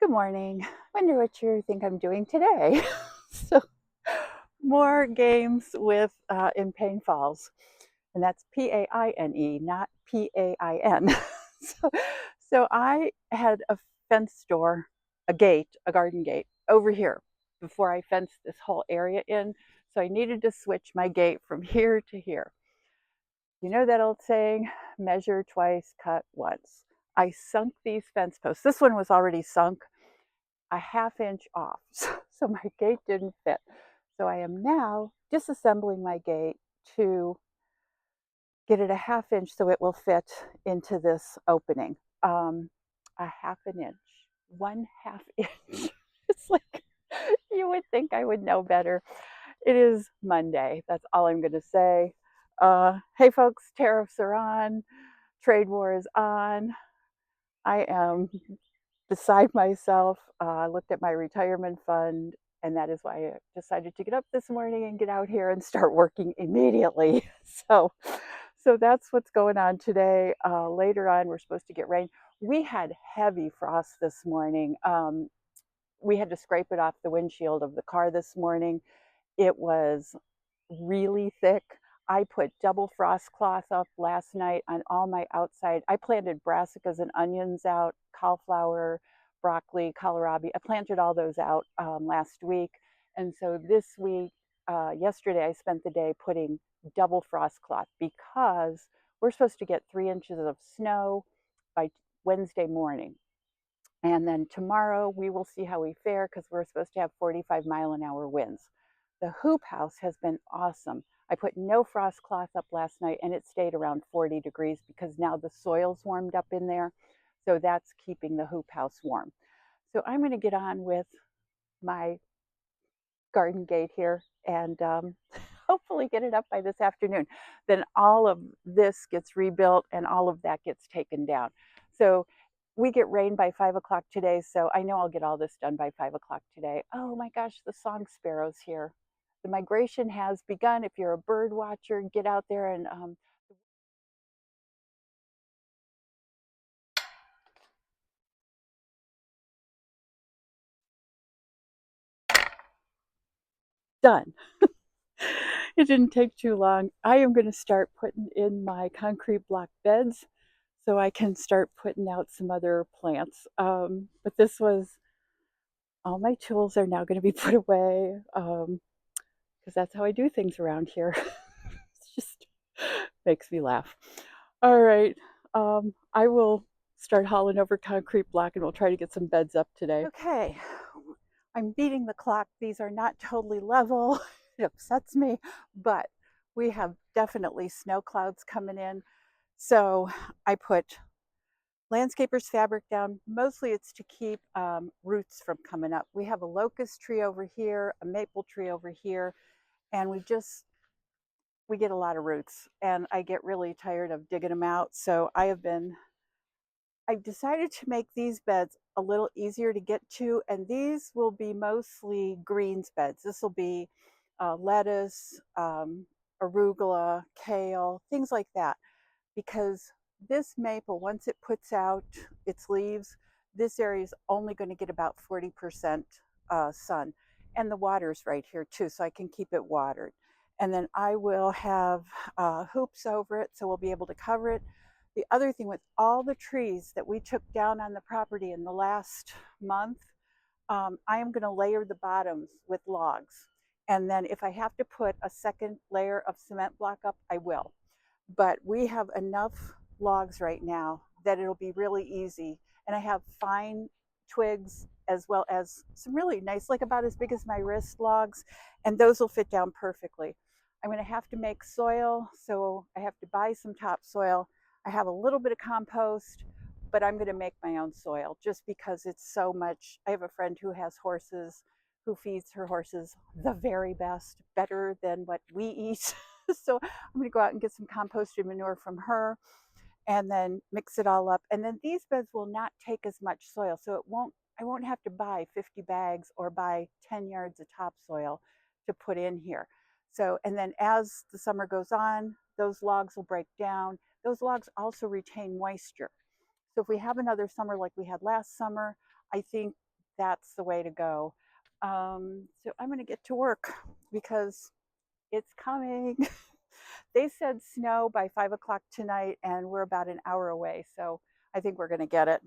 Good morning. Wonder what you think I'm doing today. So, more games with in Paine Falls, and that's Paine, not Pain. so, so I had a fence door, a gate, a garden gate over here before I fenced this whole area in. So I needed to switch my gate from here to here. You know that old saying, measure twice, cut once. I sunk these fence posts. This one was already sunk a half inch off, so my gate didn't fit. So I am now disassembling my gate to get it a half inch so it will fit into this opening. Um, a half an inch, 1/2 inch. It's like you would think I would know better. It is Monday. That's all I'm going to say. Hey, folks, tariffs are on, trade war is on. I am beside myself. I looked at my retirement fund, and that is why I decided to get up this morning and get out here and start working immediately. So, so that's what's going on today. Later on, we're supposed to get rain. We had heavy frost this morning. We had to scrape it off the windshield of the car this morning. It was really thick. I put double frost cloth up last night on all my outside. I planted brassicas and onions out, cauliflower, broccoli, kohlrabi. I planted all those out last week. And so this week, yesterday, I spent the day putting double frost cloth because we're supposed to get 3 inches of snow by Wednesday morning. And then tomorrow we will see how we fare because we're supposed to have 45-mile-an-hour winds. The hoop house has been awesome. I put no frost cloth up last night and it stayed around 40 degrees because now the soil's warmed up in there. So that's keeping the hoop house warm. So I'm going to get on with my garden gate here and hopefully get it up by this afternoon. Then all of this gets rebuilt and all of that gets taken down. So we get rain by 5 o'clock today, so I know I'll get all this done by 5 o'clock today. Oh my gosh, the song sparrow's here. The migration has begun. If you're a bird watcher, get out there and done. It didn't take too long. I am going to start putting in my concrete block beds so I can start putting out some other plants. But this was all my tools are now going to be put away because that's how I do things around here. It just makes me laugh. All right. I will start hauling over concrete block and we'll try to get some beds up today. Okay. I'm beating the clock. These are not totally level. It upsets me, but we have definitely snow clouds coming in. So I put landscaper's fabric down. Mostly it's to keep roots from coming up. We have a locust tree over here, a maple tree over here, and we get a lot of roots and I get really tired of digging them out. So I decided to make these beds a little easier to get to, and these will be mostly greens beds. This will be lettuce, arugula, kale, things like that, because this maple, once it puts out its leaves, this area is only going to get about 40% sun, and the water's right here too, so I can keep it watered. And then I will have hoops over it, so we'll be able to cover it. The other thing with all the trees that we took down on the property in the last month, I am going to layer the bottoms with logs. And then if I have to put a second layer of cement block up, I will. But we have enough logs right now that it'll be really easy. And I have fine twigs as well as some really nice, like about as big as my wrist logs, and those will fit down perfectly. I'm going to have to make soil, so I have to buy some topsoil. I have a little bit of compost, but I'm going to make my own soil just because it's so much. I have a friend who has horses, who feeds her horses the very best, better than what we eat. So I'm going to go out and get some composted manure from her and then mix it all up. And then these beds will not take as much soil, so I won't have to buy 50 bags or buy 10 yards of topsoil to put in here. So, and then as the summer goes on, those logs will break down. Those logs also retain moisture. So if we have another summer like we had last summer, I think that's the way to go. So I'm going to get to work because it's coming. They said snow by 5 o'clock tonight, and we're about an hour away. So I think we're going to get it.